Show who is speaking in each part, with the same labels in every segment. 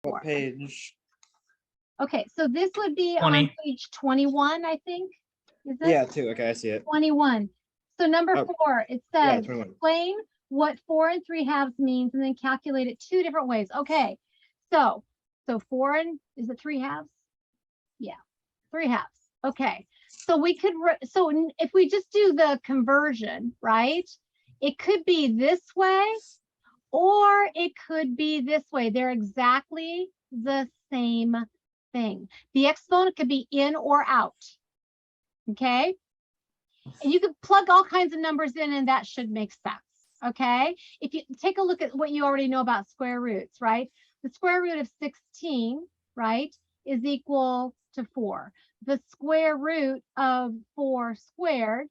Speaker 1: What page?
Speaker 2: Okay, so this would be
Speaker 3: 20.
Speaker 2: on page 21, I think. Is it?
Speaker 1: Yeah, 2. Okay, I see it.
Speaker 2: 21. So number 4, it
Speaker 1: Yeah,
Speaker 2: says
Speaker 1: 21.
Speaker 2: explain what 4 and 3/2 means and then calculate it 2 different ways. Okay, so 4 and is it 3/2? Yeah, 3/2. Okay, so we could, if we just do the conversion, right? It could be this way or it could be this way. They're exactly the same thing. The exponent could be in or out. Okay. And you can plug all kinds of numbers in and that should make sense. Okay. If you take a look at what you already know about square roots, right? The square root of 16, right, is equal to 4. The square root of 4 squared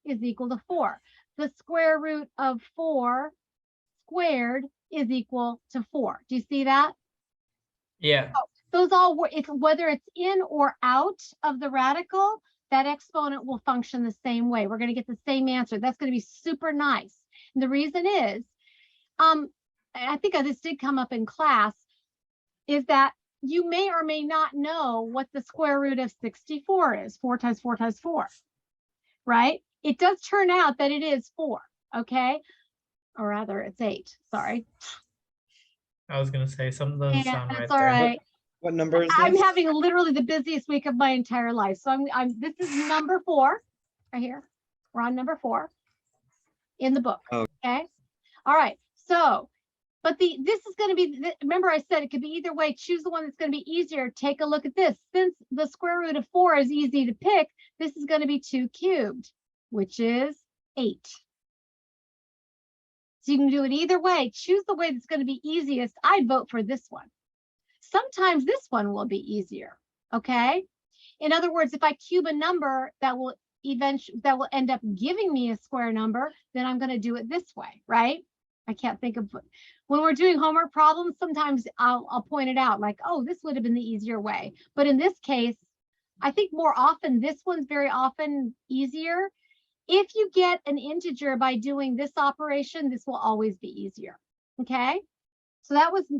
Speaker 2: is equal to 4. The square root of 4 squared is equal to 4. Do you see that?
Speaker 3: Yeah.
Speaker 2: So those all, it's whether it's in or out of the radical, that exponent will function the same way. We're going to get the same answer. That's going to be super nice. And the reason is, I think this did come up in class, is that you may or may not know what the square root of 64 is. 4 times 4 times 4, right? It does turn out that it is 4, okay? Or rather, it's 8, sorry.
Speaker 3: I was going to say something doesn't sound right
Speaker 2: that's all
Speaker 3: there.
Speaker 2: right.
Speaker 1: What number is this?
Speaker 2: I'm having literally the busiest week of my entire life. So this is number 4 right here. We're on number 4 in the book.
Speaker 1: Oh.
Speaker 2: Okay. All right. So, but this is going to be, remember I said it could be either way. Choose the one that's going to be easier. Take a look at this. Since the square root of 4 is easy to pick, this is going to be 2 cubed, which is 8. So you can do it either way. Choose the way that's going to be easiest. I'd vote for this one. Sometimes this one will be easier, okay? In other words, if I cube a number that will end up giving me a square number, then I'm going to do it this way, right? I can't think of, when we're doing homework problems, sometimes I'll point it out like, oh, this would have been the easier way. But in this case, I think more often, this one's very often easier. If you get an integer by doing this operation, this will always be easier, okay? So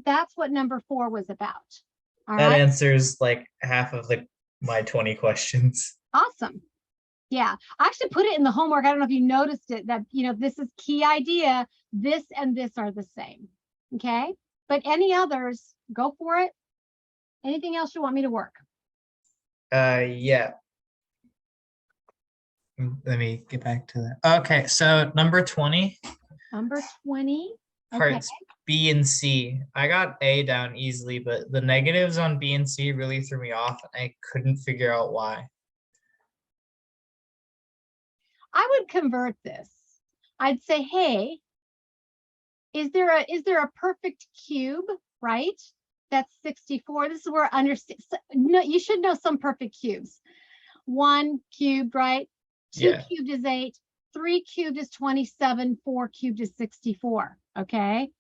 Speaker 2: that's what number 4 was about. All
Speaker 3: that
Speaker 2: right.
Speaker 3: answers like half of my 20 questions.
Speaker 2: Awesome. Yeah, I actually put it in the homework. I don't know if you noticed it, that, this is key idea. This and this are the same. Okay. But any others, go for it. Anything else you want me to work?
Speaker 3: Yeah. Let me get back to that. Okay, so number 20.
Speaker 2: Number 20.
Speaker 3: Parts B and C. I got A down easily, but the negatives on B and C really threw me off, and I couldn't figure out why.
Speaker 2: I would convert this. I'd say, hey, is there a perfect cube, right? That's 64. This is where you should know some perfect cubes. 1 cubed, right? 2 cubed is 8. 3 cubed is 27. 4 cubed is 64. Okay.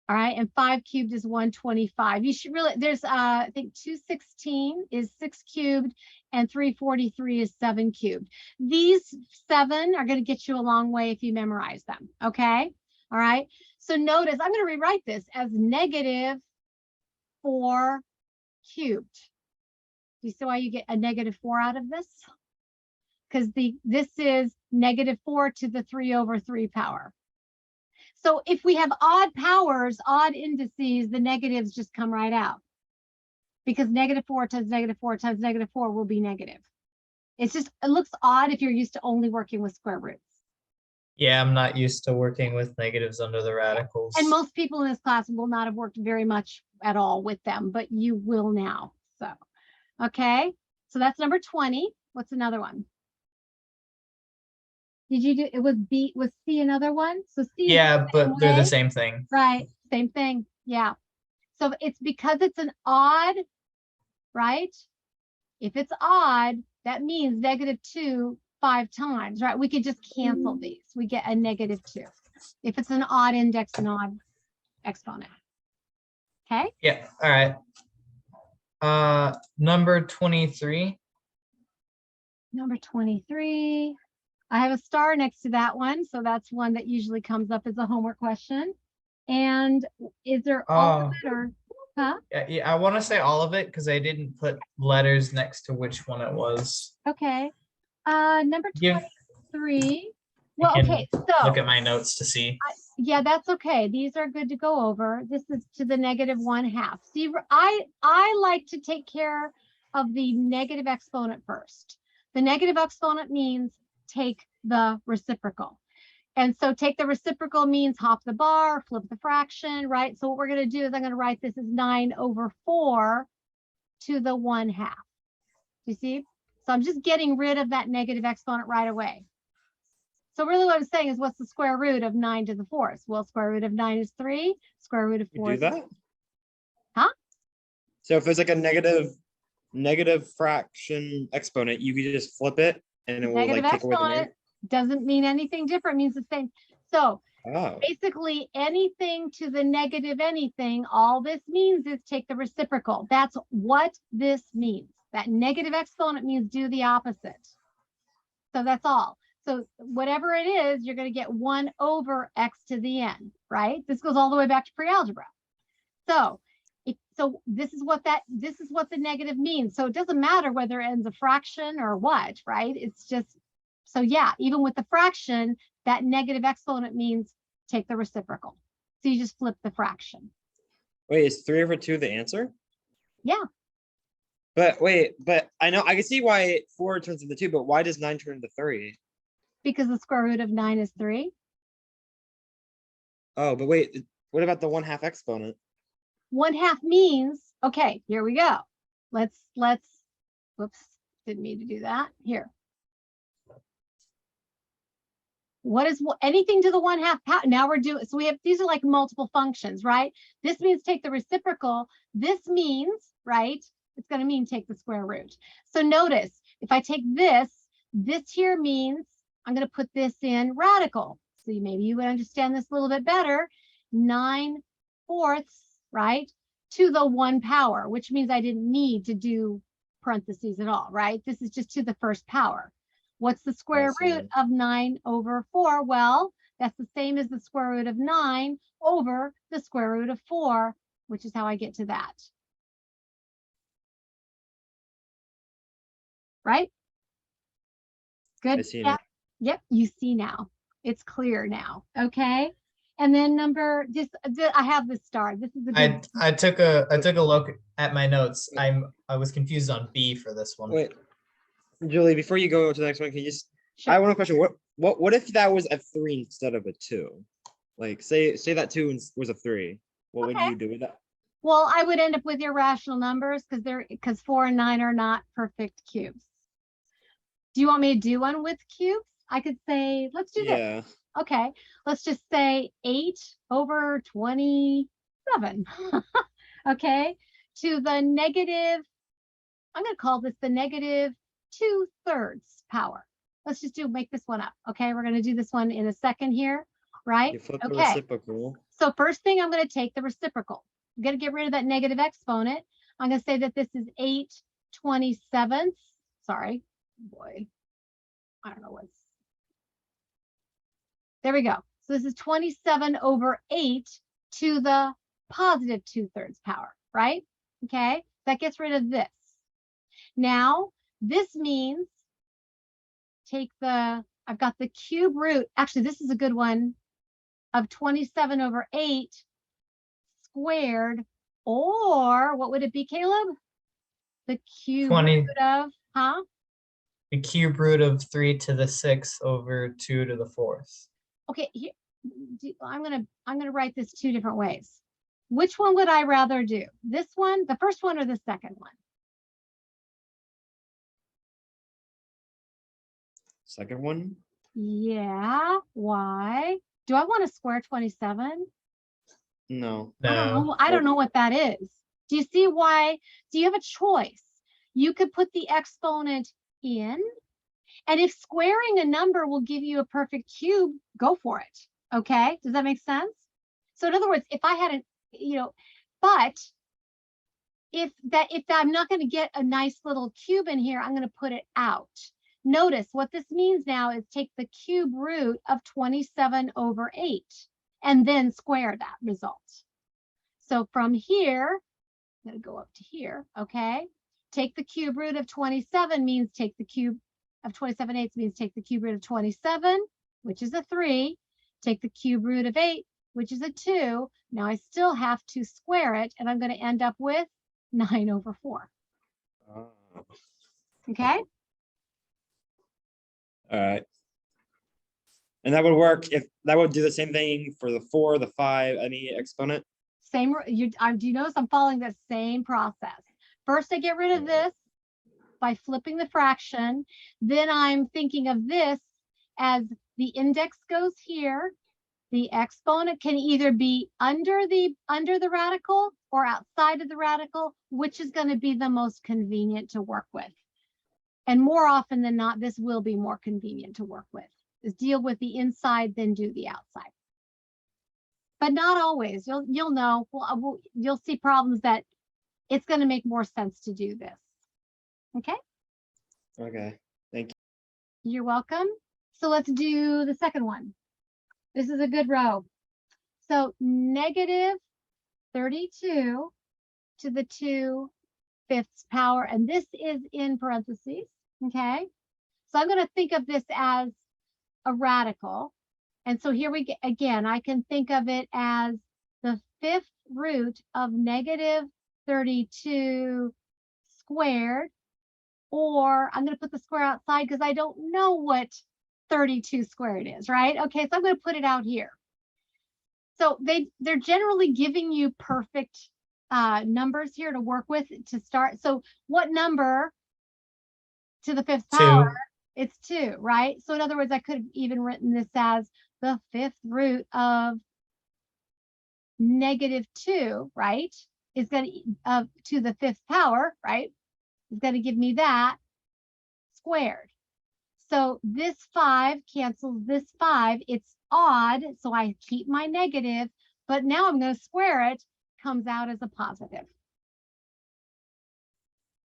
Speaker 2: All right. And 5 cubed is 125. You should really, there's, I think 216 is 6 cubed and 343 is 7 cubed. These 7 are going to get you a long way if you memorize them. Okay. All right. So notice, I'm going to rewrite this as negative 4 cubed. Do you see why you get a negative 4 out of this? Because this is negative 4 to the 3/3 power. So if we have odd powers, odd indices, the negatives just come right out. Because negative 4 times negative 4 times negative 4 will be negative. It looks odd if you're used to only working with square roots.
Speaker 3: Yeah, I'm not used to working with negatives under the radicals.
Speaker 2: And most people in this class will not have worked very much at all with them, but you will now. So, okay. So that's number 20. What's another one? Did you do, it was B, was C another one? So C.
Speaker 3: Yeah, but they're the same thing.
Speaker 2: Right. Same thing. Yeah. So it's because it's an odd, right? If it's odd, that means -2 5 times, right? We could just cancel these. We get a -2. If it's an odd index, an odd exponent. Okay.
Speaker 3: Yeah. All right. Number 23.
Speaker 2: Number 23. I have a star next to that one. So that's one that usually comes up as a homework question. And is there all of it or? Huh?
Speaker 3: Yeah, I want to say all of it because I didn't put letters next to which one it was.
Speaker 2: Okay. Number
Speaker 3: Give
Speaker 2: 23.
Speaker 3: I
Speaker 2: Well,
Speaker 3: can
Speaker 2: okay,
Speaker 3: look
Speaker 2: so
Speaker 3: at my notes to see.
Speaker 2: yeah, that's okay. These are good to go over. This is to the -1/2. See, I like to take care of the negative exponent first. The negative exponent means take the reciprocal. And so take the reciprocal means hop the bar, flip the fraction, right? So what we're going to do is I'm going to write this as 9/4 to the 1/2. You see? So I'm just getting rid of that negative exponent right away. So really what I'm saying is what's the square root of 9 to the 4th? Well, square root of 9 is 3. Square root of 4
Speaker 1: do
Speaker 2: is
Speaker 1: that?
Speaker 2: Huh?
Speaker 1: So if there's like a negative fraction exponent, you could just flip it and it will
Speaker 2: negative
Speaker 1: like take away the
Speaker 2: exponent
Speaker 1: negative.
Speaker 2: doesn't mean anything different, means the same. So
Speaker 1: Oh,
Speaker 2: basically anything to the negative anything, all this means is take the reciprocal. That's what this means. That negative exponent means do the opposite. So that's all. So whatever it is, you're going to get 1 over x to the n, right? This goes all the way back to pre-algebra. So this is what the negative means. So it doesn't matter whether it ends a fraction or what, right? It's just, so yeah, even with the fraction, that negative exponent means take the reciprocal. So you just flip the fraction.
Speaker 1: wait, is 3/2 the answer?
Speaker 2: Yeah.
Speaker 1: But wait, but I know I can see why 4 turns into 2, but why does 9 turn into 3?
Speaker 2: Because the square root of 9 is 3.
Speaker 1: Oh, but wait, what about the 1/2 exponent?
Speaker 2: 1/2 means, okay, here we go. Let's, whoops, didn't mean to do that. Here. What is anything to the 1/2 power? Now we're doing, so we have, these are like multiple functions, right? This means take the reciprocal. This means, right? It's going to mean take the square root. So notice, if I take this here means I'm going to put this in radical. So maybe you would understand this a little bit better. 9/4, right? To the 1 power, which means I didn't need to do parentheses at all, right? This is just to the first power. What's the square root of 9/4? Well, that's the same as the square root of 9 over the square root of 4, which is how I get to that. Right? Good.
Speaker 1: I see
Speaker 2: Yeah.
Speaker 1: now.
Speaker 2: Yep, you see now. It's clear now. Okay. And then I have this star. This is a good.
Speaker 3: I took a look at my notes. I was confused on B for this one.
Speaker 1: Wait, Julie, before you go to the next one, can you just?
Speaker 2: Sure.
Speaker 1: I want a question. What if that was a 3 instead of a 2? Like say that 2 was a 3. What would you do with that?
Speaker 2: Well, I would end up with irrational numbers because 4 and 9 are not perfect cubes. Do you want me to do one with cubes? I could say, let's do this. Okay, let's just say 8/27. Okay, to the negative, I'm going to call this the -2/3 power. Let's just make this one up. Okay, we're going to do this one in a second here, right?
Speaker 1: You flip the reciprocal.
Speaker 2: So first thing, I'm going to take the reciprocal. I'm going to get rid of that negative exponent. I'm going to say that this is 8/27. Sorry, boy, I don't know what's. There we go. So this is 27/8 to the +2/3 power, right? Okay, that gets rid of this. Now, this means I've got the cube root. Actually, this is a good one of 27/8 squared, or what would it be, Caleb? The cube root of,
Speaker 3: The cube root of 3 to the 6th over 2 to the 4th.
Speaker 2: Okay, here, I'm gonna write this 2 different ways. Which one would I rather do? This one, the first one, or the second one?
Speaker 1: Second one?
Speaker 2: Yeah, why? Do I want to square 27?
Speaker 1: No.
Speaker 2: I don't know what that is. Do you see why? Do you have a choice? You could put the exponent in, and if squaring a number will give you a perfect cube, go for it. Okay, does that make sense? So in other words, if I had but if I'm not going to get a nice little cube in here, I'm going to put it out. Notice what this means now is take the cube root of 27/8 and then square that result. So from here, I'm going to go up to here. Okay. Take the cube root of 27 means take the cube of 27/8 means take the cube root of 27, which is a 3. Take the cube root of 8, which is a 2. Now I still have to square it, and I'm going to end up with 9/4. Okay.
Speaker 1: All right. And that would work if that would do the same thing for the 4, the 5, any exponent.
Speaker 2: Same. Do you notice I'm following the same process? First, I get rid of this by flipping the fraction. Then I'm thinking of this as the index goes here. The exponent can either be under the radical or outside of the radical, which is going to be the most convenient to work with. And more often than not, this will be more convenient to work with. Is deal with the inside, then do the outside. But not always. You'll know. You'll see problems that it's going to make more sense to do this. Okay.
Speaker 1: Okay. Thank you.
Speaker 2: You're welcome. So let's do the second one. This is a good row. So negative 32 to the 2/5 power, and this is in parentheses. Okay. So I'm going to think of this as a radical. And so here we get, again, I can think of it as the 5th root of negative 32 squared, or I'm going to put the square outside because I don't know what 32 squared is, right? Okay, so I'm going to put it out here. So they're generally giving you perfect numbers here to work with to start. So what number to the 5th power?
Speaker 3: 2.
Speaker 2: It's 2, right? So in other words, I could have even written this as the 5th root of negative 2, right? Is going to the 5th power, right? Is going to give me that squared. So this 5 cancels this 5. It's odd, so I keep my negative, but now I'm going to square it. Comes out as a positive.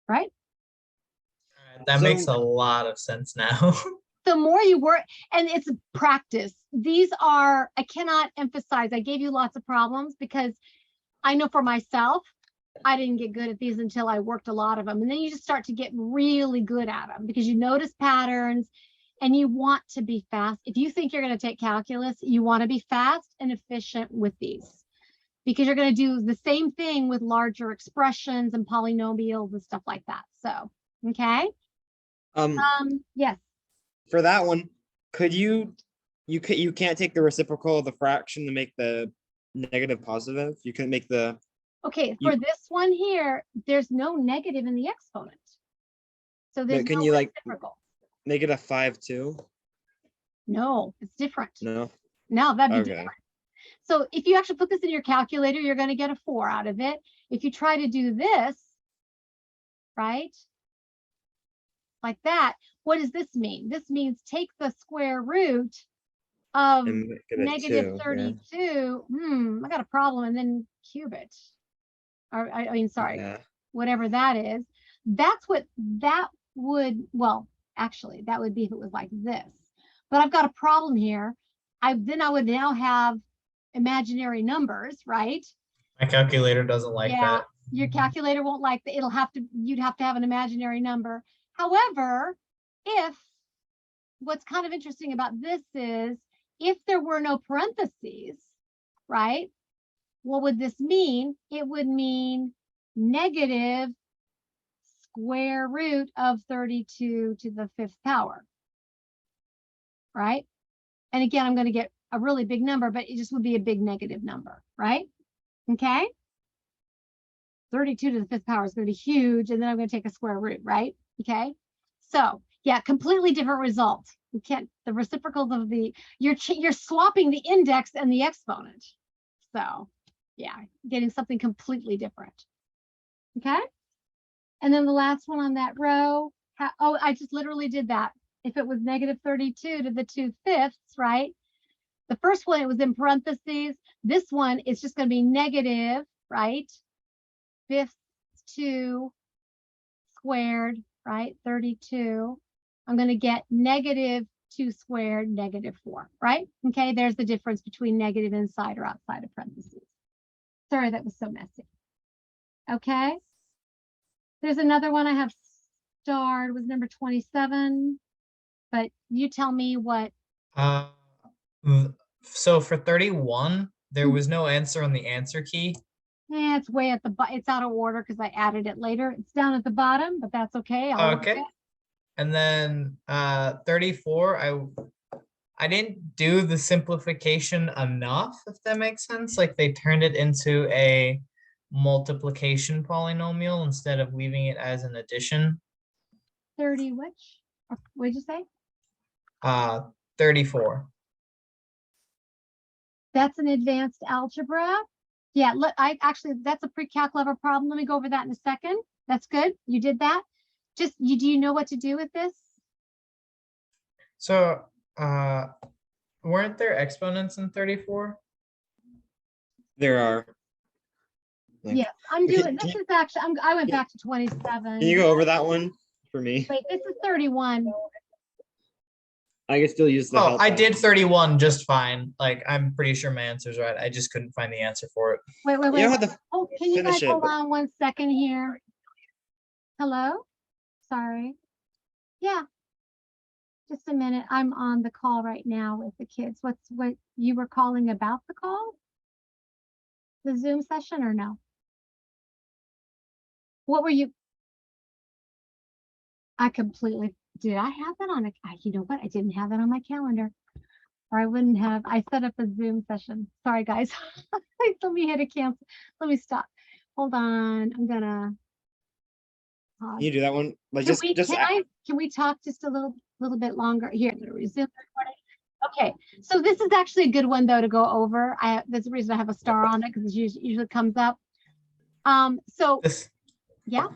Speaker 2: Right?
Speaker 3: That makes a lot of sense now.
Speaker 2: The more you work, and it's practice. These are, I cannot emphasize, I gave you lots of problems because I know for myself, I didn't get good at these until I worked a lot of them. And then you just start to get really good at them because you notice patterns and you want to be fast. If you think you're going to take calculus, you want to be fast and efficient with these because you're going to do the same thing with larger expressions and polynomials and stuff like that. So, okay. Yes.
Speaker 1: For that one, could you can't take the reciprocal of the fraction to make the negative positive? You can make the
Speaker 2: Okay, for this one here, there's no negative in the exponent. So there's
Speaker 1: can
Speaker 2: no
Speaker 1: you like
Speaker 2: reciprocal.
Speaker 1: make it a 5 too?
Speaker 2: No, it's different.
Speaker 1: No.
Speaker 2: No, that'd be
Speaker 1: Okay.
Speaker 2: different. So if you actually put this in your calculator, you're going to get a 4 out of it. If you try to do this, right, like that, what does this mean? This means take the square root of
Speaker 1: And make it a
Speaker 2: negative
Speaker 1: 2, yeah.
Speaker 2: 32. I got a problem, and then cube it. Or I mean, sorry,
Speaker 1: Yeah.
Speaker 2: whatever that is. That's what that would, well, actually, that would be if it was like this. But I've got a problem here. I would now have imaginary numbers, right?
Speaker 3: My calculator doesn't like that.
Speaker 2: Your calculator won't like that. You'd have to have an imaginary number. However, what's kind of interesting about this is if there were no parentheses, right? What would this mean? It would mean negative square root of 32 to the 5th power, right? And again, I'm going to get a really big number, but it just would be a big negative number, right? Okay. 32 to the 5th power is going to be huge, and then I'm going to take a square root, right? Okay. So yeah, completely different result. You can't, the reciprocals of you're swapping the index and the exponent. So yeah, getting something completely different. Okay. And then the last one on that row, I just literally did that. If it was negative 32 to the 2/5, right? The first one, it was in parentheses. This one is just going to be negative, right? 5/2 squared, right? 32. I'm going to get negative 2 squared, negative 4, right? Okay, there's the difference between negative inside or outside of parentheses. Sorry, that was so messy. Okay. There's another one I have starred was number 27, but you tell me what.
Speaker 3: Uh, so for 31, there was no answer on the answer key.
Speaker 2: It's way at the it's out of order because I added it later. It's down at the bottom, but that's okay. I'll work
Speaker 3: Okay.
Speaker 2: it.
Speaker 3: And then 34, I didn't do the simplification enough, if that makes sense. Like they turned it into a multiplication polynomial instead of leaving it as an addition.
Speaker 2: 30 which? What did you say?
Speaker 3: 34.
Speaker 2: That's an advanced algebra. Yeah, look, that's a pre-calc level problem. Let me go over that in a second. That's good. You did that. Do you know what to do with this?
Speaker 3: So weren't there exponents in 34?
Speaker 1: There are. Like,
Speaker 2: Yes, I'm
Speaker 1: Okay,
Speaker 2: doing, this is actually, I went back to 27.
Speaker 1: Can you go over that one for me?
Speaker 2: Wait, this is 31.
Speaker 1: I can still use the
Speaker 3: Oh,
Speaker 1: help
Speaker 3: I
Speaker 1: app.
Speaker 3: did 31 just fine. Like I'm pretty sure my answer's right. I just couldn't find the answer for it.
Speaker 2: Wait.
Speaker 1: You don't have to
Speaker 2: Oh, can you guys
Speaker 1: finish it,
Speaker 2: hold
Speaker 1: but-
Speaker 2: on 1 second here? Hello? Sorry. Yeah. Just a minute. I'm on the call right now with the kids. What you were calling about the call? The Zoom session or no? What were you? I completely, did I have that on you know what? I didn't have that on my calendar. Or I wouldn't have. I set up a Zoom session. Sorry, guys. Let me hit a cancel. Let me stop. Hold on. I'm gonna.
Speaker 1: Can you do that one? Like
Speaker 2: Can we talk just a little bit longer? Here, I'm gonna resume the recording. Okay, so this is actually a good one though to go over. There's a reason I have a star on it because it usually comes up. So
Speaker 3: This,
Speaker 2: yeah.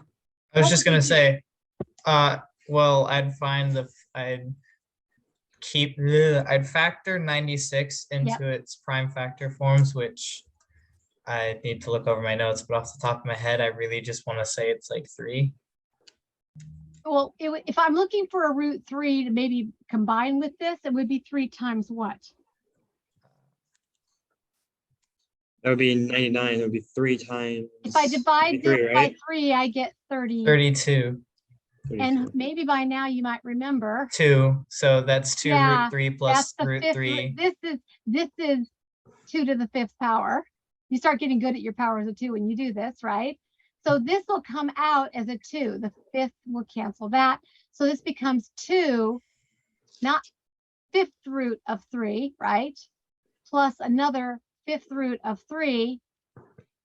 Speaker 3: I was
Speaker 2: What
Speaker 3: just
Speaker 2: would you
Speaker 3: gonna
Speaker 2: do?
Speaker 3: say, well, I'd factor 96 into its prime factor forms, which I need to look over my notes, but off the top of my head, I really just want to say it's like 3.
Speaker 2: Well, if I'm looking for a root 3 to maybe combine with this, it would be 3 times what?
Speaker 1: That would be 99. It would be 3 times.
Speaker 2: If I divide this by 3, I get 30.
Speaker 3: 32.
Speaker 2: And maybe by now you might remember.
Speaker 3: 2. So that's 2 root 3 plus
Speaker 2: that's the
Speaker 3: root
Speaker 2: fifth
Speaker 3: 3.
Speaker 2: This is 2 to the 5th power. You start getting good at your powers of 2 when you do this, right? So this will come out as a 2. The 5th will cancel that. So this becomes 2, not 5th root of 3, right? Plus another 5th root of 3.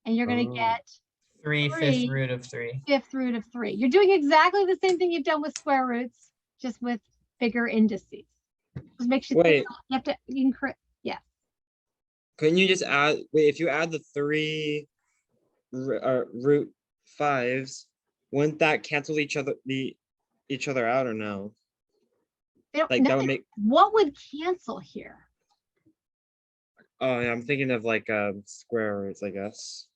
Speaker 2: And you're going to get
Speaker 3: 3 5th root of 3.
Speaker 2: 5th root of 3. You're doing exactly the same thing you've done with square roots, just with bigger indices. Just make sure
Speaker 1: Wait.
Speaker 2: you have to increase. Yeah.
Speaker 1: Couldn't you just add? Wait, if you add the 3 root 5s, wouldn't that cancel each other out or no? Like that would make.
Speaker 2: What would cancel here?
Speaker 1: Oh, yeah, I'm thinking of like square roots, I guess.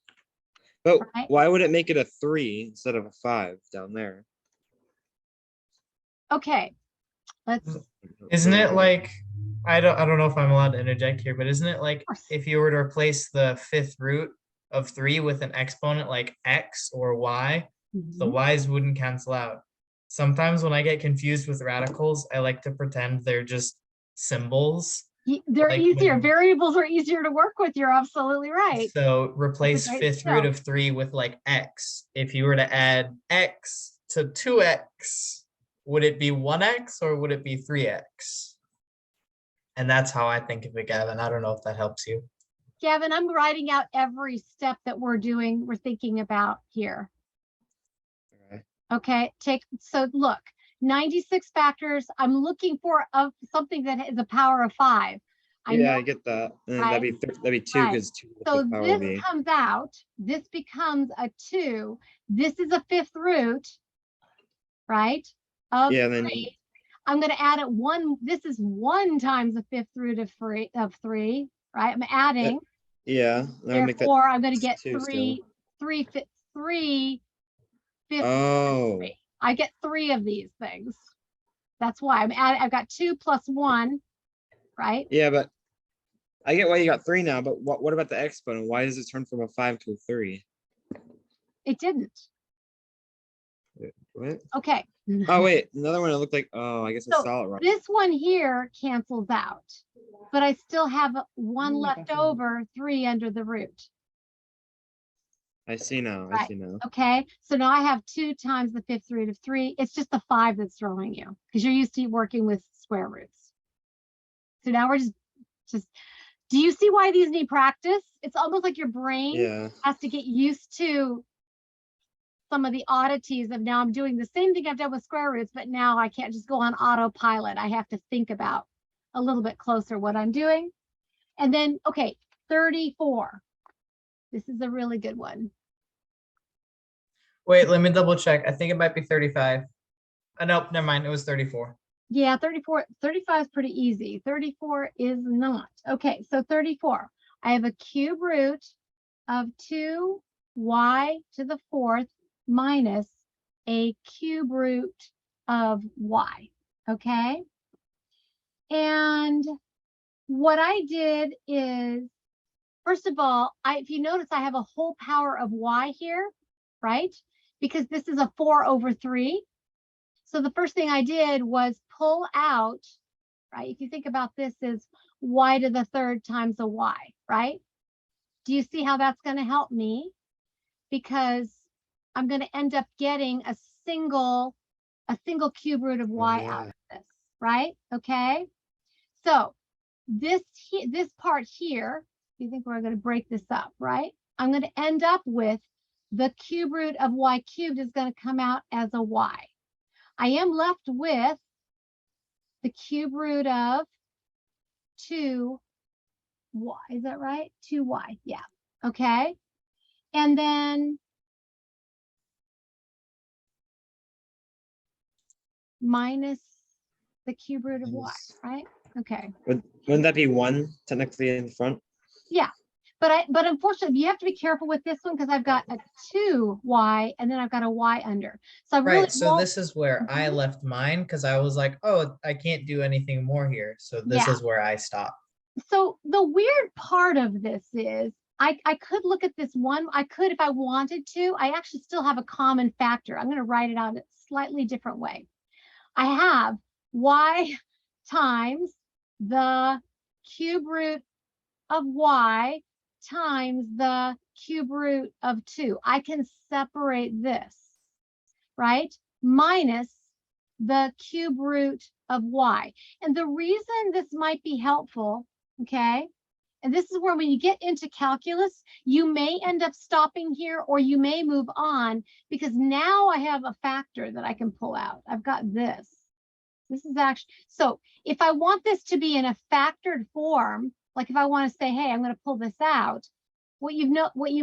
Speaker 1: But
Speaker 2: Right.
Speaker 1: why would it make it a 3 instead of a 5 down there?
Speaker 2: Okay,
Speaker 3: Isn't it like, I don't know if I'm allowed to interject here, but isn't it like if you were to replace the 5th root of 3 with an exponent like x or y, the y's wouldn't cancel out. Sometimes when I get confused with radicals, I like to pretend they're just symbols.
Speaker 2: They're
Speaker 3: like
Speaker 2: easier. Variables are easier to work with. You're absolutely right.
Speaker 3: So replace
Speaker 2: great
Speaker 3: 5th root of 3 with like x. If you were to add x to 2x, would it be 1x or would it be 3x? And that's how I think of it, Gavin. I don't know if that helps you.
Speaker 2: Gavin, I'm writing out every step that we're thinking about here. Okay, so look, 96 factors. I'm looking for something that is a power of 5.
Speaker 1: I get that. And
Speaker 2: right?
Speaker 1: that'd be 2 because 2 is
Speaker 2: So
Speaker 1: the power of
Speaker 2: this
Speaker 1: B.
Speaker 2: comes out, this becomes a 2. This is a 5th root, right? Of
Speaker 1: Yeah, and then
Speaker 2: 3. I'm going to add it 1. This is 1 times the 5th root of 3, right? I'm adding.
Speaker 1: Yeah.
Speaker 2: Therefore, I'm going to get
Speaker 1: 2
Speaker 2: 3 5th.
Speaker 1: Oh.
Speaker 2: I get 3 of these things. That's why I've got 2 plus 1, right?
Speaker 1: Yeah, but I get why you got 3 now, but what about the exponent? Why does it turn from a 5 to a 3?
Speaker 2: It didn't.
Speaker 1: What?
Speaker 2: Okay.
Speaker 1: Oh wait, another one. It looked like. Oh, I guess I
Speaker 2: So
Speaker 1: saw it wrong.
Speaker 2: this one here cancels out, but I still have one left over, 3 under the root.
Speaker 1: I see now. I
Speaker 2: Right.
Speaker 1: see now.
Speaker 2: Okay, so now I have 2 times the 5th root of 3. It's just the 5 that's throwing you because you're used to working with square roots. So now we're just. Do you see why these need practice? It's almost like your brain has to get used to some of the oddities of now I'm doing the same thing I've done with square roots, but now I can't just go on autopilot. I have to think about a little bit closer what I'm doing. And then, okay, 34. This is a really good one.
Speaker 3: Wait, let me double check. I think it might be 35. Nope, never mind. It was 34.
Speaker 2: Yeah, 34, 35 is pretty easy. 34 is not. Okay, so 34. I have a cube root of 2y to the 4th minus a cube root of y. Okay. And what I did is, first of all, if you notice, I have a whole power of y here, right? Because this is a 4 over 3. So the first thing I did was pull out, right? If you think about this as y to the 3rd times a y, right? Do you see how that's going to help me? Because I'm going to end up getting a single cube root of y out of this, right? Okay. So this part here, you think we're going to break this up, right? I'm going to end up with the cube root of y cubed is going to come out as a y. I am left with the cube root of 2y. Is that right? 2y. Yeah. Okay. And then minus the cube root of y, right? Okay.
Speaker 1: Wouldn't that be 1 technically in front?
Speaker 2: Yeah. But unfortunately, you have to be careful with this one because I've got a 2y and then I've got a y under. So I really
Speaker 3: Right. So this is where I left mine because I was like, oh, I can't do anything more here. So this is where I stopped.
Speaker 2: So the weird part of this is I could look at this one. I could, if I wanted to, I actually still have a common factor. I'm going to write it out a slightly different way. I have y times the cube root of y times the cube root of 2. I can separate this, right? Minus the cube root of y. And the reason this might be helpful, okay, and this is where when you get into calculus, you may end up stopping here or you may move on because now I have a factor that I can pull out. I've got this. This is actually, so if I want this to be in a factored form, like if I want to say, hey, I'm going to pull this out, what you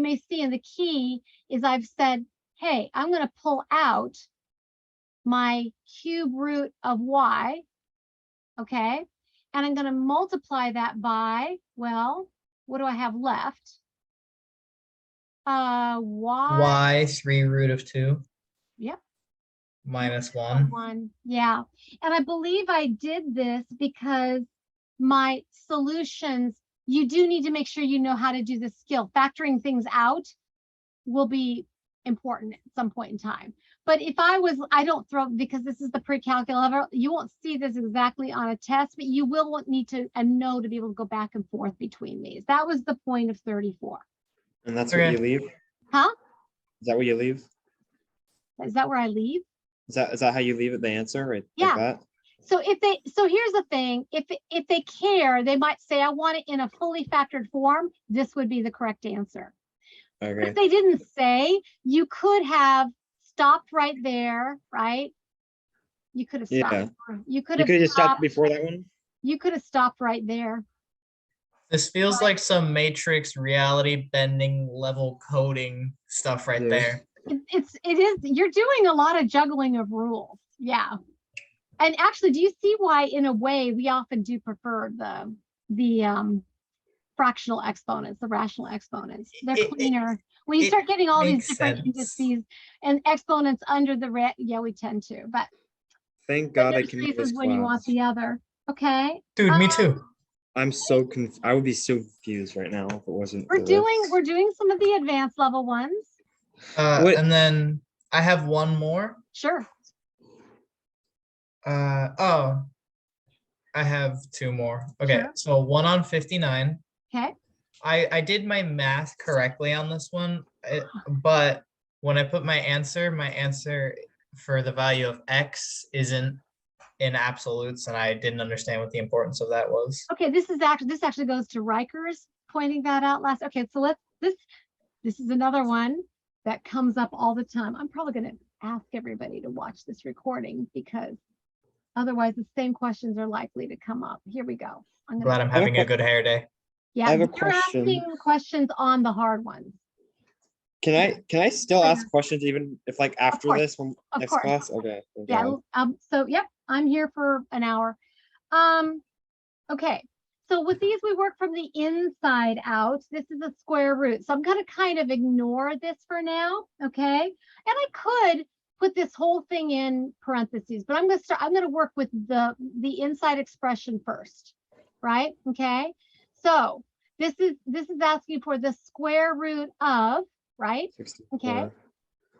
Speaker 2: may see in the key is I've said, hey, I'm going to pull out my cube root of y, okay? And I'm going to multiply that by, well, what do I have left?
Speaker 3: Y 3 root of 2.
Speaker 2: Yep.
Speaker 3: Minus 1.
Speaker 2: Yeah. And I believe I did this because my solutions, you do need to make sure you know how to do this skill. Factoring things out will be important at some point in time. But if I don't throw, because this is the pre-calculator, you won't see this exactly on a test, but you will need to know to be able to go back and forth between these. That was the point of 34.
Speaker 1: And that's where you leave?
Speaker 2: Huh?
Speaker 1: Is that where you leave?
Speaker 2: Is that where I leave?
Speaker 1: Is that how you leave it, the answer, right?
Speaker 2: Yeah.
Speaker 1: Like that?
Speaker 2: So here's the thing, if they care, they might say, I want it in a fully factored form. This would be the correct answer.
Speaker 1: Okay.
Speaker 2: But if they didn't say, you could have stopped right there, right? You could have stopped.
Speaker 1: Yeah.
Speaker 2: You could
Speaker 1: You
Speaker 2: have
Speaker 1: just stopped before that one?
Speaker 2: You could have stopped right there.
Speaker 3: This feels like some Matrix reality bending level coding stuff right there.
Speaker 2: It is, you're doing a lot of juggling of rules. Yeah. And actually, do you see why, in a way, we often do prefer the fractional exponents, the rational exponents? They're cleaner. When you start getting all these different indices and exponents under the red, yeah, we tend to. But
Speaker 1: thank God I
Speaker 2: there's
Speaker 1: can do
Speaker 2: reasons
Speaker 1: this
Speaker 2: when you want
Speaker 1: class.
Speaker 2: the other. Okay.
Speaker 3: Dude, me too.
Speaker 1: I'm so I would be so confused right now if it wasn't.
Speaker 2: We're doing some of the advanced level ones.
Speaker 1: What?
Speaker 3: And then I have one more.
Speaker 2: Sure.
Speaker 3: Oh, I have two more. Okay,
Speaker 2: Sure.
Speaker 3: so 1 on 59.
Speaker 2: Okay.
Speaker 3: I did my math correctly on this one, but when I put my answer for the value of x isn't in absolutes, and I didn't understand what the importance of that was.
Speaker 2: Okay, this actually goes to Riker's pointing that out last. Okay, so this is another one that comes up all the time. I'm probably going to ask everybody to watch this recording because otherwise the same questions are likely to come up. Here we go.
Speaker 3: Glad I'm having a good hair day.
Speaker 2: Yeah,
Speaker 1: I have a
Speaker 2: you're asking
Speaker 1: question.
Speaker 2: questions on the hard ones.
Speaker 1: Can I still ask questions even if like after
Speaker 2: course,
Speaker 1: this one
Speaker 2: of
Speaker 1: next
Speaker 2: course.
Speaker 1: class? Okay. thank
Speaker 2: Yeah.
Speaker 1: God.
Speaker 2: So yep, I'm here for an hour. Okay. So with these, we work from the inside out. This is a square root. So I'm going to kind of ignore this for now. Okay. And I could put this whole thing in parentheses, but I'm going to work with the inside expression first. Right. Okay. So this is asking for the square root of, right?
Speaker 1: 64.
Speaker 2: Okay.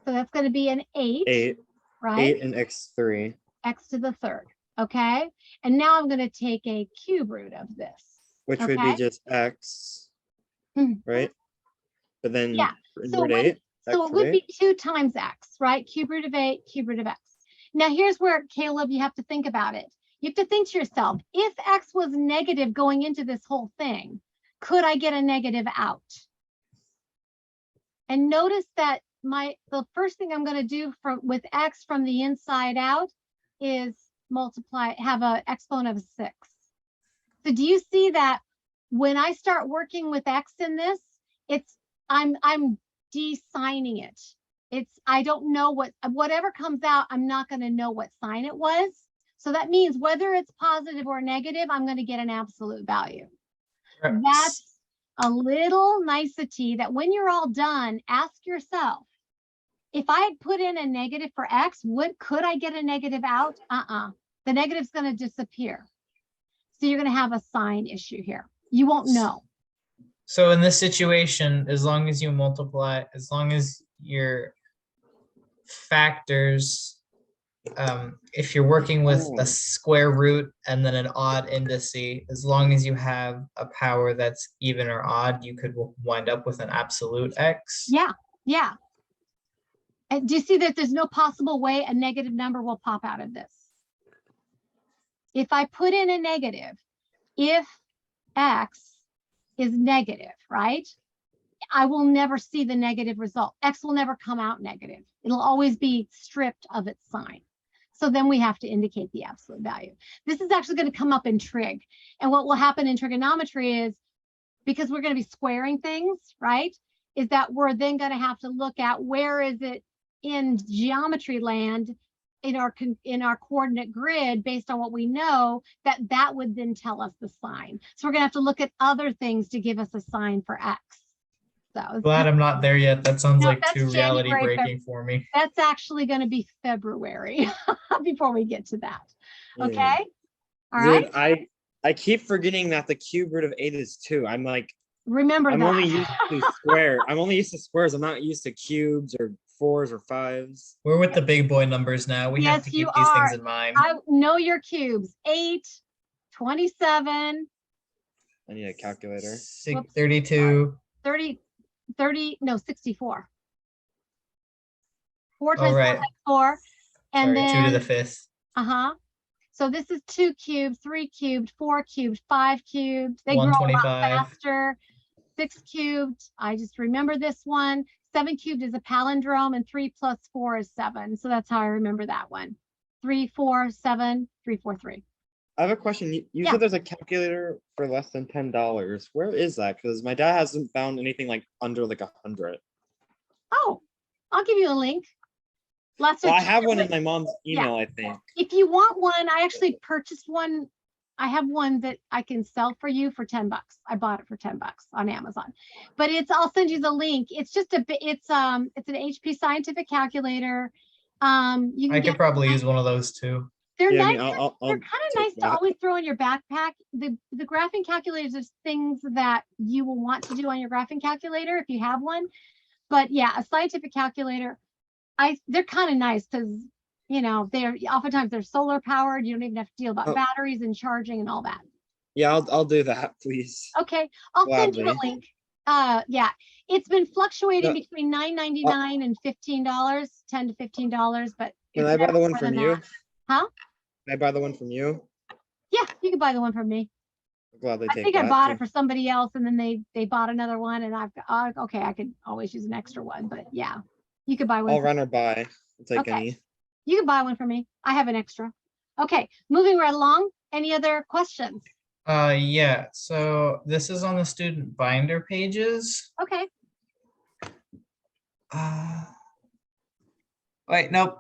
Speaker 2: So that's going to be an 8.
Speaker 1: 8.
Speaker 2: Right?
Speaker 1: 8 and x3.
Speaker 2: X to the third. Okay. And now I'm going to take a cube root of this.
Speaker 1: Which would be just x, right? But then
Speaker 2: Yeah. So,
Speaker 1: 8.
Speaker 2: So it would be 2 times x, right? Cube root of 8, cube root of x. Now here's where, Caleb, you have to think about it. You have to think to yourself, if x was negative going into this whole thing, could I get a negative out? And notice that the first thing I'm going to do with x from the inside out is have an exponent of 6. So do you see that when I start working with x in this, I'm de-signing it. I don't know whatever comes out, I'm not going to know what sign it was. So that means whether it's positive or negative, I'm going to get an absolute value.
Speaker 3: Right.
Speaker 2: That's a little nicety that when you're all done, ask yourself, if I had put in a negative for x, could I get a negative out? The negative's going to disappear. So you're going to have a sign issue here. You won't know.
Speaker 3: So in this situation, as long as you multiply, as long as your factors, if you're working with a square root and then an odd indice, as long as you have a power that's even or odd, you could wind up with an absolute x.
Speaker 2: Yeah, yeah. And do you see that there's no possible way a negative number will pop out of this? If I put in a negative, if x is negative, right? I will never see the negative result. X will never come out negative. It'll always be stripped of its sign. So then we have to indicate the absolute value. This is actually going to come up in trig. And what will happen in trigonometry is, because we're going to be squaring things, right? Is that we're then going to have to look at where is it in geometry land in our coordinate grid based on what we know, that would then tell us the sign. So we're going to have to look at other things to give us a sign for x. So
Speaker 3: glad I'm not there yet. That sounds like too reality
Speaker 2: January,
Speaker 3: breaking for me.
Speaker 2: That's actually going to be February before we get to that. Okay. All right.
Speaker 1: Dude, I keep forgetting that the cube root of 8 is 2. I'm like,
Speaker 2: remember that.
Speaker 1: I'm only used to square. I'm only used to squares. I'm not used to cubes or 4s or 5s.
Speaker 3: We're with the big boy numbers now. We have to keep these things in mind.
Speaker 2: I know your cubes. 8, 27.
Speaker 1: I need a calculator.
Speaker 3: 32.
Speaker 2: 30, no, 64. 4 times 4
Speaker 3: right.
Speaker 2: times 4. And
Speaker 3: sorry,
Speaker 2: then
Speaker 3: 2 to the 5th.
Speaker 2: So this is 2 cubed, 3 cubed, 4 cubed, 5 cubed. They grow a lot faster. 6 cubed. I just remember this one. 7 cubed is a palindrome, and 3 plus 4 is 7. So that's how I remember that one. 3, 4, 7, 3, 4, 3.
Speaker 1: I have a question. You said there's a calculator for less than $10. Where is that? Because my dad hasn't found anything like under like 100.
Speaker 2: Oh, I'll give you a link.
Speaker 1: Well, I have one in my mom's email, I think.
Speaker 2: If you want one, I actually purchased one. I have one that I can sell for you for $10. I bought it for $10 on Amazon, but I'll send you the link. It's just it's an HP scientific calculator. I
Speaker 3: could probably use one of those too.
Speaker 2: They're nice.
Speaker 1: I'll
Speaker 2: they're kind of nice to always throw in your backpack. The graphing calculators are things that you will want to do on your graphing calculator if you have one. But yeah, a scientific calculator, they're kind of nice because, you know, they're oftentimes they're solar powered. You don't even have to deal about
Speaker 1: Oh.
Speaker 2: batteries and charging and all that.
Speaker 1: Yeah, I'll do that, please.
Speaker 2: Okay, I'll send you a
Speaker 1: Gladly.
Speaker 2: link. Yeah, it's been fluctuating
Speaker 1: No.
Speaker 2: between $9.99 and $15, $10 to $15, but
Speaker 1: Can
Speaker 2: it's
Speaker 1: I buy
Speaker 2: never
Speaker 1: the one
Speaker 2: more
Speaker 1: from
Speaker 2: than
Speaker 1: you?
Speaker 2: that. Huh?
Speaker 1: Can I buy the one from you?
Speaker 2: Yeah, you can buy the one from me.
Speaker 1: I'll gladly
Speaker 2: I
Speaker 1: take
Speaker 2: think I
Speaker 1: that,
Speaker 2: bought
Speaker 1: too.
Speaker 2: it for somebody else, and then they bought another one, and okay, I could always use an extra one, but yeah, you could buy one.
Speaker 1: I'll run or buy. I'll take
Speaker 2: Okay.
Speaker 1: any.
Speaker 2: You can buy one for me. I have an extra. Okay, moving right along. Any other questions?
Speaker 3: Yeah, so this is on the student binder pages.
Speaker 2: Okay.
Speaker 3: Wait, nope,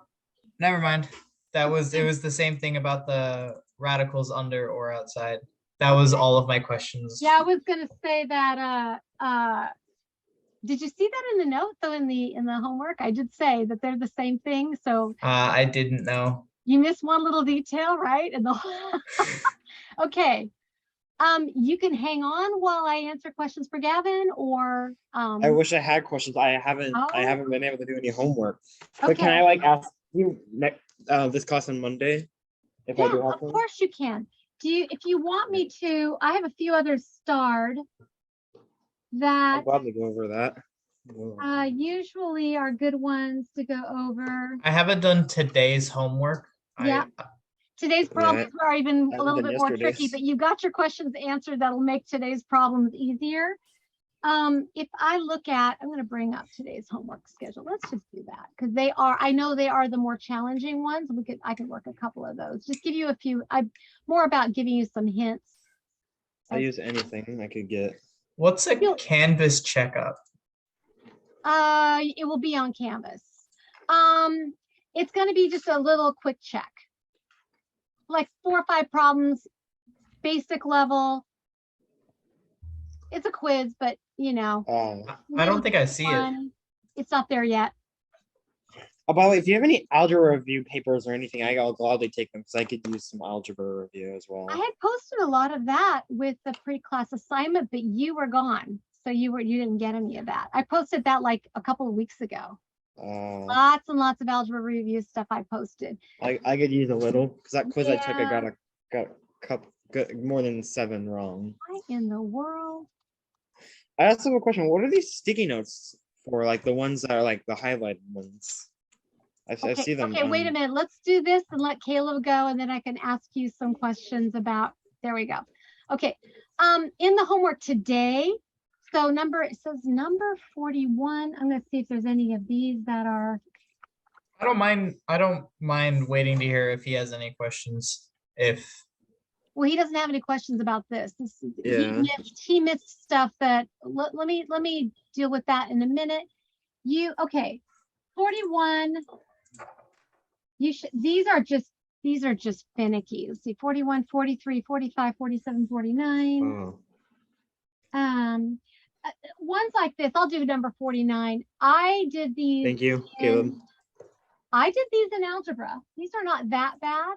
Speaker 3: never mind. It was the same thing about the radicals under or outside. That was all of my questions.
Speaker 2: Yeah, I was gonna say that. Did you see that in the note though? In the homework, I did say that they're the same thing. So
Speaker 3: I didn't know.
Speaker 2: you missed one little detail, right? And the okay. You can hang on while I answer questions for Gavin, or
Speaker 1: I wish I had questions. I haven't
Speaker 2: Oh.
Speaker 1: been able to do any homework. But can
Speaker 2: Okay.
Speaker 1: I like ask you next this class on Monday? If I
Speaker 2: Yeah,
Speaker 1: do have
Speaker 2: of
Speaker 1: one?
Speaker 2: course you can. If you want me to, I have a few others starred
Speaker 1: I'll
Speaker 2: that
Speaker 1: gladly go over that.
Speaker 2: usually are good ones to go over.
Speaker 3: I haven't done today's homework.
Speaker 2: Yeah. Today's problems are even
Speaker 1: I
Speaker 2: a
Speaker 1: haven't
Speaker 2: little
Speaker 1: done
Speaker 2: bit more tricky,
Speaker 1: yesterday's.
Speaker 2: but you got your questions answered. That'll make today's problems easier. If I look at, I'm going to bring up today's homework schedule. Let's just do that because I know they are the more challenging ones. I can work a couple of those. Just give you a few. More about giving you some hints.
Speaker 1: I use anything I could get.
Speaker 3: What's a Canvas checkup?
Speaker 2: It will be on Canvas. It's going to be just a little quick check, like 4 or 5 problems, basic level. It's a quiz, but you know.
Speaker 3: I don't think I see it.
Speaker 2: It's not there yet.
Speaker 1: Oh, by the way, if you have any algebra review papers or anything, I'll gladly take them because I could use some algebra review as well.
Speaker 2: I had posted a lot of that with the pre-class assignment, but you were gone, so you didn't get any of that. I posted that like a couple of weeks ago. Lots and lots of algebra review stuff I posted.
Speaker 1: I could use a little because that quiz I took, I got a couple more than 7 wrong.
Speaker 2: What in the world?
Speaker 1: I also have a question. What are these sticky notes for? Like the ones that are like the highlighted ones? I see them.
Speaker 2: Okay, wait a minute. Let's do this and let Caleb go, and then I can ask you some questions about. There we go. Okay. In the homework today, so it says number 41. I'm going to see if there's any of these that are.
Speaker 3: I don't mind waiting to hear if he has any questions.
Speaker 2: Well, he doesn't have any questions about this.
Speaker 1: Yeah.
Speaker 2: He missed stuff that let me deal with that in a minute. Okay. 41. These are just finicky. Let's see, 41, 43, 45, 47, 49. Ones like this, I'll do number 49. I did these.
Speaker 1: Thank you, Caleb.
Speaker 2: I did these in algebra. These are not that bad.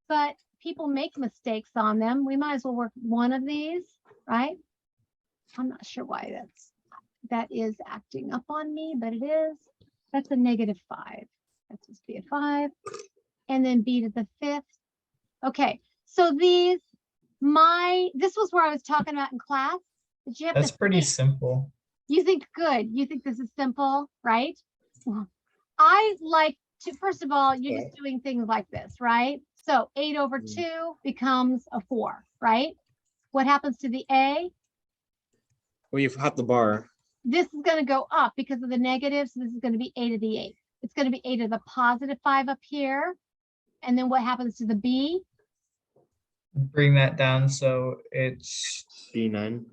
Speaker 2: But people make mistakes on them. We might as well work one of these, right? I'm not sure why that is acting up on me, but it is. That's a -5. That's supposed to be a 5. And then b to the 5th. Okay, so this was where I was talking about in class.
Speaker 3: That's pretty simple.
Speaker 2: You think good. You think this is simple, right? Well, I like to, first of all, you're just doing things like this, right? So 8 over 2 becomes a 4, right? What happens to the A?
Speaker 1: Well, you've hot the bar.
Speaker 2: This is going to go up because of the negative. So this is going to be a to the 8. It's going to be a to the +5 up here. And then what happens to the B?
Speaker 3: Bring that down so it's
Speaker 1: B9.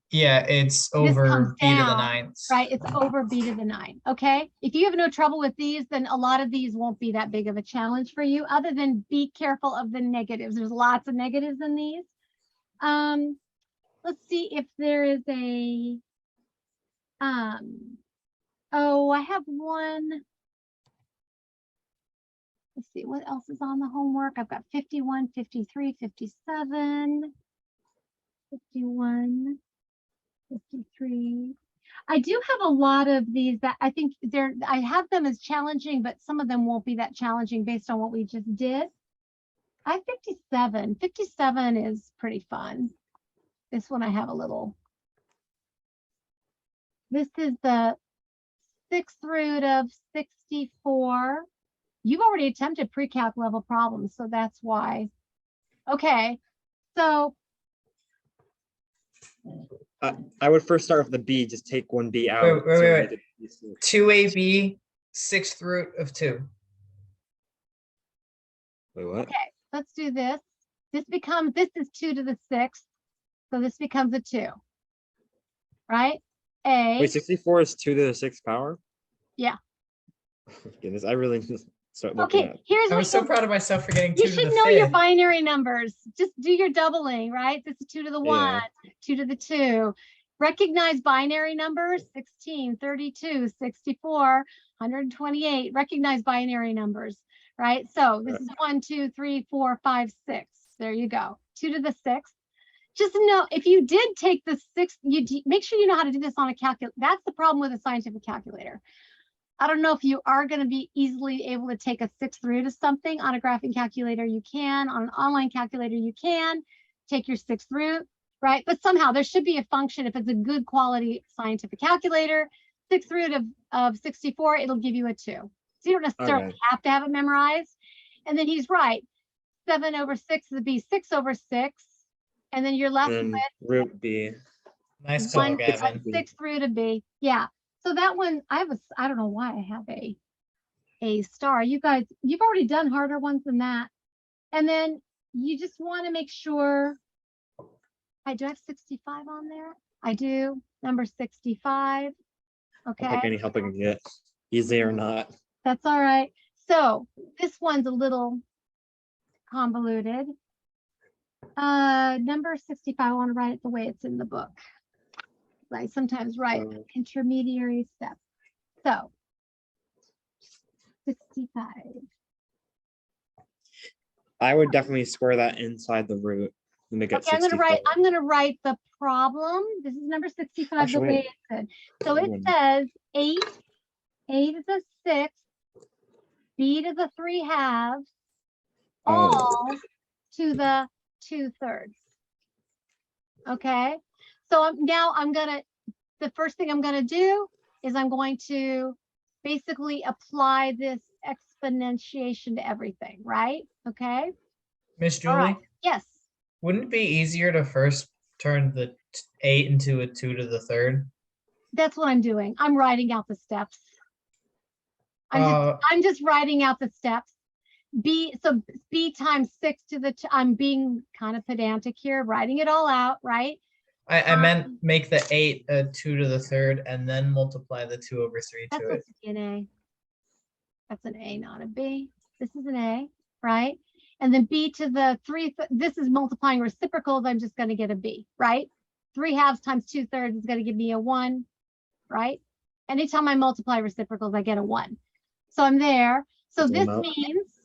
Speaker 3: Yeah, it's over b to the 9th.
Speaker 2: Right, it's over b to the 9. Okay, if you have no trouble with these, then a lot of these won't be that big of a challenge for you, other than be careful of the negatives. There's lots of negatives in these. Let's see if there is a oh, I have one. Let's see what else is on the homework. I've got 51, 53, 57. 51, 53. I do have a lot of these that I think I have them as challenging, but some of them won't be that challenging based on what we just did. I have 57. 57 is pretty fun. This one I have a little. This is the 6th root of 64. You've already attempted pre-calc level problems, so that's why. Okay, so
Speaker 1: I would first start with the B, just take one B out.
Speaker 3: Wait,
Speaker 1: so
Speaker 3: wait.
Speaker 1: make it B6.
Speaker 3: 2ab 6th root of 2.
Speaker 1: Wait, what?
Speaker 2: okay, let's do this. This is 2 to the 6th, so this becomes a 2, right?
Speaker 1: Wait, 64 is 2 to the 6th power?
Speaker 2: Yeah.
Speaker 1: Goodness, I really need to start looking
Speaker 2: Okay,
Speaker 1: at.
Speaker 2: here's
Speaker 3: I
Speaker 2: what
Speaker 3: was so proud of myself for getting 2
Speaker 2: you
Speaker 3: to
Speaker 2: should
Speaker 3: the
Speaker 2: know your
Speaker 3: 5th.
Speaker 2: binary numbers. Just do your doubling, right? This is 2 to the 1,
Speaker 1: Yeah.
Speaker 2: 2 to the 2. Recognize binary numbers, 16, 32, 64, 128. Recognize binary numbers, right? So this is 1, 2, 3, 4, 5, 6. There you go. 2 to the 6th. Just know if you did take the 6th, make sure you know how to do this on a calculator. That's the problem with a scientific calculator. I don't know if you are going to be easily able to take a 6th root of something on a graphing calculator. You can on an online calculator. You can take your 6th root, right? But somehow there should be a function if it's a good quality scientific calculator. 6th root of 64, it'll give you a 2. So you don't necessarily have to have it memorized. And then he's right. 7 over 6 would be 6 over 6, and then you're left with
Speaker 1: root B.
Speaker 3: Nice call, Gavin.
Speaker 2: 6th root of B. Yeah. So that one, I don't know why I have a star. You guys, you've already done harder ones than that. And then you just want to make sure. I do have 65 on there. I do. Number 65. Okay.
Speaker 1: I'll take any help I can get, easy or not.
Speaker 2: That's all right. So this one's a little convoluted. Number 65, I want to write it the way it's in the book. I sometimes write intermediary steps. So 65.
Speaker 1: I would definitely square that inside the root and make it
Speaker 2: Okay, I'm gonna write the problem. This is number 65.
Speaker 1: Actually,
Speaker 2: the way it's good. So it says 8, a to the 6, b to the 3 halves, all to the 2/3. Okay, so now the first thing I'm gonna do is I'm going to basically apply this exponentiation to everything, right? Okay.
Speaker 3: Miss Julie?
Speaker 2: All right. Yes.
Speaker 3: Wouldn't it be easier to first turn the 8 into a 2 to the 3rd?
Speaker 2: That's what I'm doing. I'm writing out the steps. I'm just writing out the steps. B times 6 to the I'm being kind of pedantic here, writing it all out, right?
Speaker 3: I meant make the 8 a 2 to the 3rd and then multiply the 2 over 3 to it.
Speaker 2: That's an A. That's an A, not a B. This is an A, right? And then B to the 3, this is multiplying reciprocals. I'm just going to get a B, right? 3 halves times 2/3 is going to give me a 1, right? Anytime I multiply reciprocals, I get a 1. So I'm there. So this means,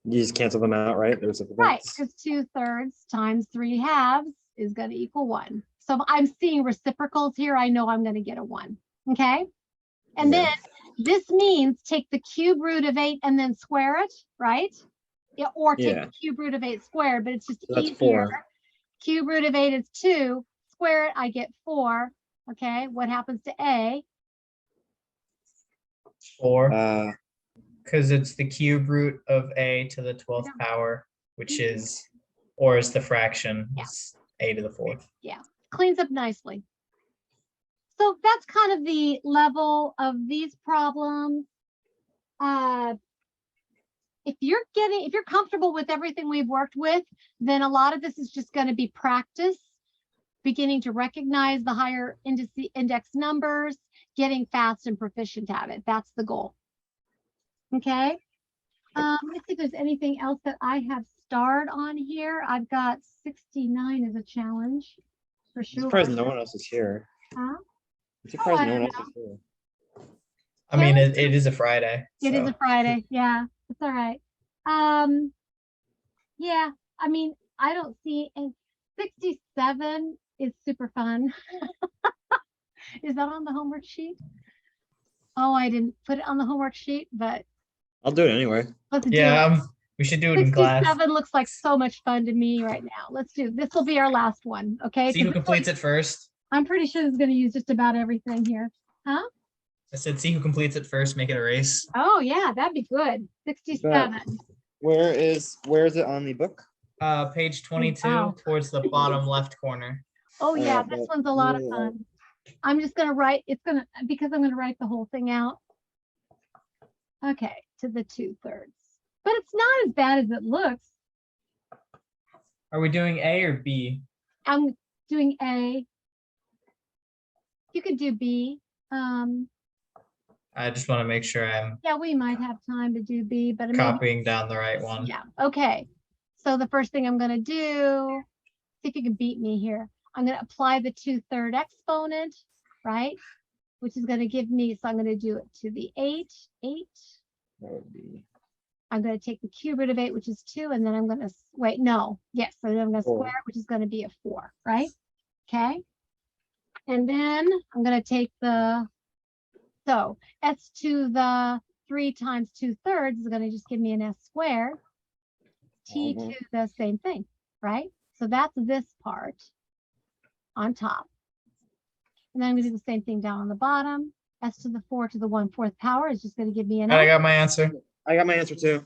Speaker 1: you just cancel them out, right?
Speaker 2: Right, because 2/3 times 3 halves is going to equal 1. So if I'm seeing reciprocals here, I know I'm going to get a 1. Okay. And then this means take the cube root of 8 and then square it, right? Yeah, or take the cube root of 8 squared, but it's just easier. 4. Cube root of 8 is 2. Square it, I get 4. Okay, what happens to A?
Speaker 3: 4. Because it's the cube root of A to the 12th power, which is, or is the fraction, it's A to the 4th.
Speaker 2: Yeah, cleans up nicely. So that's kind of the level of these problems. If you're comfortable with everything we've worked with, then a lot of this is just going to be practice, beginning to recognize the higher index numbers, getting fast and proficient at it. That's the goal. Okay. Let's see if there's anything else that I have starred on here. I've got 69 as a challenge for sure.
Speaker 1: I'm surprised no one else is here.
Speaker 2: Huh?
Speaker 1: I'm surprised no one else is here.
Speaker 3: I mean, it is a Friday.
Speaker 2: It is a Friday. Yeah, it's all right. Yeah, I mean, I don't see, and 67 is super fun. Is that on the homework sheet? Oh, I didn't put it on the homework sheet, but
Speaker 1: I'll do it anyway.
Speaker 2: let's do it.
Speaker 3: Yeah, we should do it in class.
Speaker 2: 67 looks like so much fun to me right now. Let's do this. Will be our last one, okay?
Speaker 3: See who
Speaker 2: 'Cause
Speaker 3: completes it first.
Speaker 2: I'm pretty sure it's going to use just about everything here. Huh?
Speaker 3: I said, see who completes it first, make it a race.
Speaker 2: Oh yeah, that'd be good. 67.
Speaker 1: Where is it on the book?
Speaker 3: Page 22
Speaker 2: wow.
Speaker 3: towards the bottom left corner.
Speaker 2: Oh yeah,
Speaker 1: Alright,
Speaker 2: this
Speaker 1: but-
Speaker 2: one's a lot of fun. I'm just gonna write, because I'm gonna write the whole thing out. Okay, to the 2/3. But it's not as bad as it looks.
Speaker 3: Are we doing A or B?
Speaker 2: I'm doing A. You could do B.
Speaker 3: I just want to make sure I'm
Speaker 2: Yeah, we might have time to do B, but maybe,
Speaker 3: copying down the right one.
Speaker 2: yeah, okay. So the first thing I'm gonna do, see if you can beat me here. I'm gonna apply the 2/3 exponent, right? Which is gonna give me, so I'm gonna do it to the 8.
Speaker 1: That would be
Speaker 2: I'm going to take the cube root of 8, which is 2, and then I'm going to, wait, no, yes, so then I'm going to
Speaker 1: 4.
Speaker 2: square it, which is going to be a 4, right? Okay. And then I'm going to take so s to the 3 times 2/3 is going to just give me an s squared. T to the same thing, right? So that's this part on top. And then I'm going to do the same thing down on the bottom. S to the 4 to the 1/4 power is just going to give me an
Speaker 3: I
Speaker 2: s.
Speaker 3: got my answer.
Speaker 1: I got my answer too.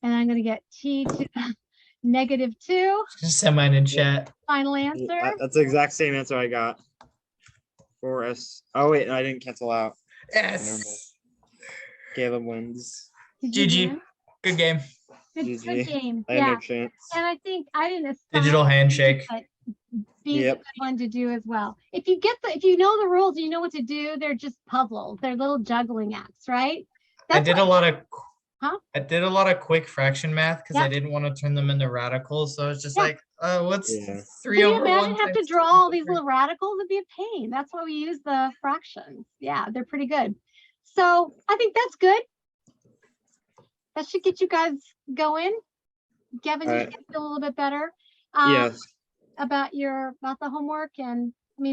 Speaker 2: And I'm going to get t to the -2.
Speaker 3: Just send mine in chat.
Speaker 2: Final answer.
Speaker 1: That's the exact same answer I got. 4s. Oh wait, I didn't cancel out.
Speaker 3: Yes.
Speaker 1: Caleb wins.
Speaker 2: Did you
Speaker 3: GG.
Speaker 2: win?
Speaker 3: Good game.
Speaker 2: Good
Speaker 1: GG.
Speaker 2: game.
Speaker 1: I had no
Speaker 2: Yeah.
Speaker 1: chance.
Speaker 2: And I think I didn't assign
Speaker 3: Digital handshake.
Speaker 2: but B's a
Speaker 1: Yep.
Speaker 2: good one to do as well. If you know the rules, you know what to do. They're just puzzles. They're little juggling acts, right?
Speaker 3: I did a lot of
Speaker 2: Huh?
Speaker 3: I did a lot of quick fraction math because I
Speaker 2: Yep.
Speaker 3: didn't want to turn them into radicals. So it's just
Speaker 2: Yeah.
Speaker 3: like, what's
Speaker 1: Yeah.
Speaker 3: 3
Speaker 2: Can you
Speaker 3: over
Speaker 2: imagine
Speaker 3: 1
Speaker 2: have to
Speaker 3: times
Speaker 2: draw
Speaker 3: 2
Speaker 2: all
Speaker 3: over
Speaker 2: these
Speaker 3: 3?
Speaker 2: little radicals? It'd be a pain. That's why we use the fractions. Yeah, they're pretty good. So I think that's good. That should get you guys going. Gavin, did you feel a little bit better?
Speaker 1: Yes.
Speaker 2: About the homework, and I mean, if